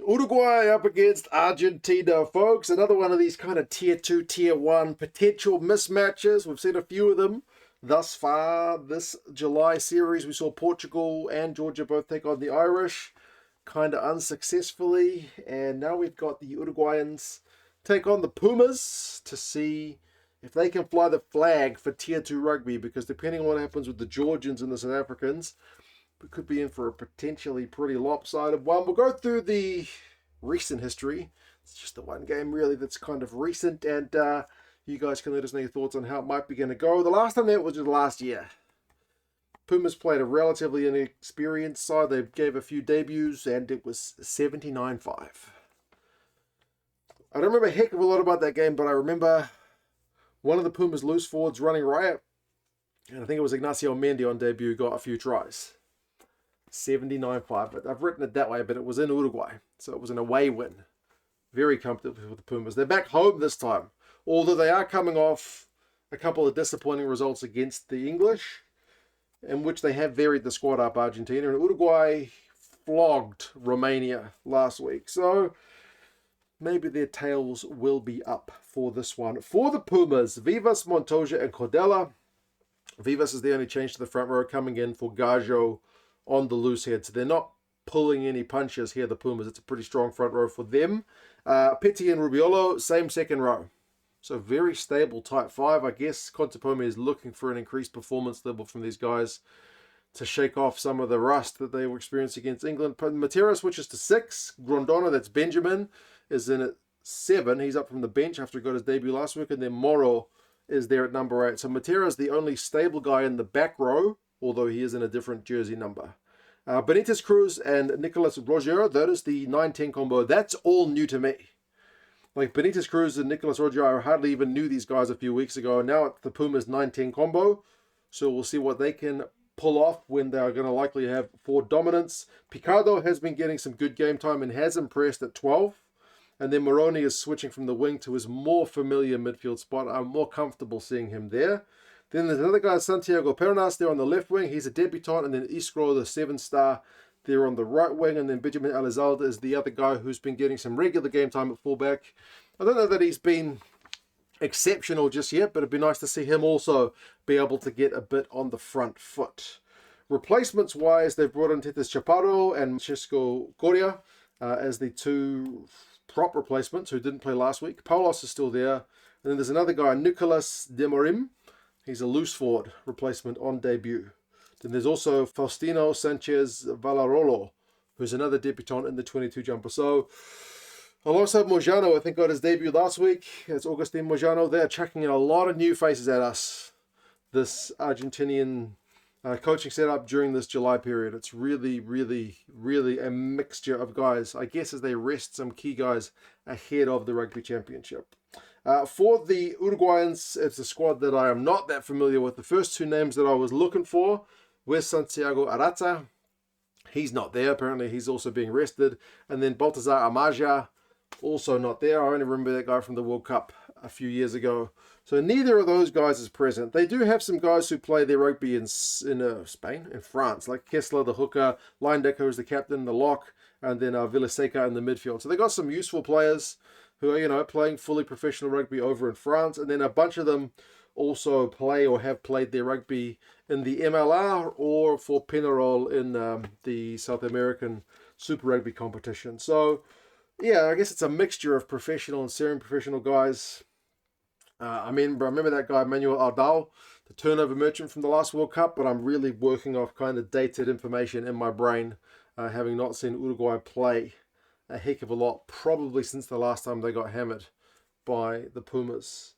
Uruguay up against Argentina, folks. Another one of these kind of tier 2, tier 1 potential mismatches. We've seen a few of them thus far. This July series, we saw Portugal and Georgia both take on the Irish, kind of unsuccessfully. And now we've got the Uruguayans take on the Pumas to see if they can fly the flag for tier 2 rugby, because depending on what happens with the Georgians and the South Africans, we could be in for a potentially pretty lopsided one. We'll go through the recent history. It's just the one game really that's kind of recent, and you guys can let us know your thoughts on how it might be going to go. The last time that was just last year. Pumas played a relatively inexperienced side. They gave a few debuts, and it was 79-5. I don't remember a heck of a lot about that game, but I remember one of the Pumas loose forwards running riot, and I think it was Ignacio Mendy on debut, got a few tries. 79-5. I've written it that way, but it was in Uruguay, so it was an away win. Very comfortable with the Pumas. They're back home this time, although they are coming off a couple of disappointing results against the English, in which they have varied the squad up Argentina, and Uruguay flogged Romania last week. So maybe their tails will be up for this one. For the Pumas, Vivas, Montoya, and Cordella. Vivas is the only change to the front row, coming in for Gajo on the loose head. So they're not pulling any punches here, the Pumas. It's a pretty strong front row for them. Petty and Rubiolo, same second row. So very stable type 5. I guess Contepome is looking for an increased performance level from these guys to shake off some of the rust that they were experiencing against England. Matera switches to 6. Grondona, that's Benjamin, is in at 7. He's up from the bench after he got his debut last week. And then Moro is there at number 8. So Matera is the only stable guy in the back row, although he is in a different jersey number. Benitez Cruz and Nicolas Roger, that is the 9-10 combo. That's all new to me. Like Benitez Cruz and Nicolas Roger, I hardly even knew these guys a few weeks ago. Now it's the Pumas 9-10 combo. So we'll see what they can pull off when they're going to likely have 4 dominance. Picardo has been getting some good game time and has impressed at 12. And then Moroni is switching from the wing to his more familiar midfield spot. I'm more comfortable seeing him there. Then there's another guy, Santiago Pernas, there on the left wing. He's a debutant. And then Iskro, the 7-star, there on the right wing. And then Benjamin Elizalde is the other guy who's been getting some regular game time at fullback. I don't know that he's been exceptional just yet, but it'd be nice to see him also be able to get a bit on the front foot. Replacements-wise, they've brought in Tetes Chaparro and Chisco Coria as the 2 prop replacements who didn't play last week. Paulos is still there. And then there's another guy, Nicolas Demorim. He's a loose forward replacement on debut. Then there's also Faustino Sanchez Valarolo, who's another debutant in the 22 jumper. So alongside Mojano, I think got his debut last week. It's Augustin Mojano. They're chucking in a lot of new faces at us. This Argentinian coaching setup during this July period. It's really, really, really a mixture of guys, I guess, as they rest some key guys ahead of the Rugby Championship. For the Uruguayans, it's a squad that I am not that familiar with. The first 2 names that I was looking for were Santiago Arata. He's not there. Apparently, he's also being rested. And then Baltazar Amaja, also not there. I only remember that guy from the World Cup a few years ago. So neither of those guys is present. They do have some guys who play their rugby in Spain, in France, like Kessler, the hooker, Leindecker, who's the captain, the lock, and then Villaseca in the midfield. So they got some useful players who are, playing fully professional rugby over in France. And then a bunch of them also play or have played their rugby in the MLR or for Penarol in the South American Super Rugby competition. So, yeah, I guess it's a mixture of professional and semi-professional guys. I remember that guy, Manuel Ardal, the turnover merchant from the last World Cup, but I'm really working off kind of dated information in my brain, having not seen Uruguay play a heck of a lot, probably since the last time they got hammered by the Pumas.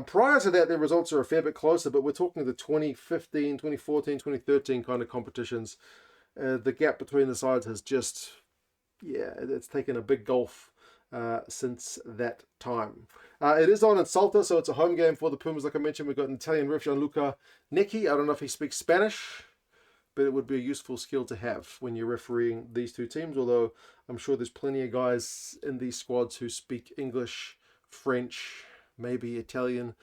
Prior to that, their results are a fair bit closer, but we're talking the 2015, 2014, 2013 kind of competitions. The gap between the sides has just, it's taken a big gulf since that time. It is on in Salta, so it's a home game for the Pumas. Like I mentioned, we've got an Italian ref, Gianluca Necchi. I don't know if he speaks Spanish, but it would be a useful skill to have when you're refereeing these 2 teams, although I'm sure there's plenty of guys in these squads who speak English, French, maybe Italian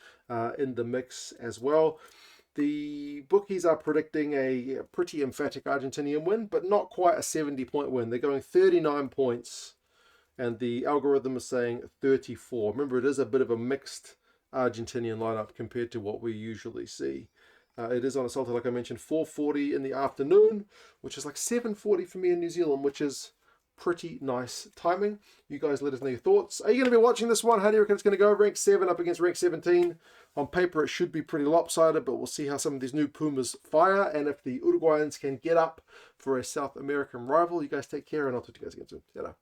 in the mix as well. The bookies are predicting a pretty emphatic Argentinian win, but not quite a 70-point win. They're going 39 points and the algorithm is saying 34. Remember, it is a bit of a mixed Argentinian lineup compared to what we usually see. It is on a Salto, like I mentioned, 4:40 in the afternoon, which is like 7:40 for me in New Zealand, which is pretty nice timing. You guys let us know your thoughts. Are you going to be watching this one? How do you reckon it's going to go? Rank 7 up against rank 17. On paper, it should be pretty lopsided, but we'll see how some of these new Pumas fire, and if the Uruguayans can get up for a South American rival. You guys take care, and I'll talk to you guys again soon. Ta-da.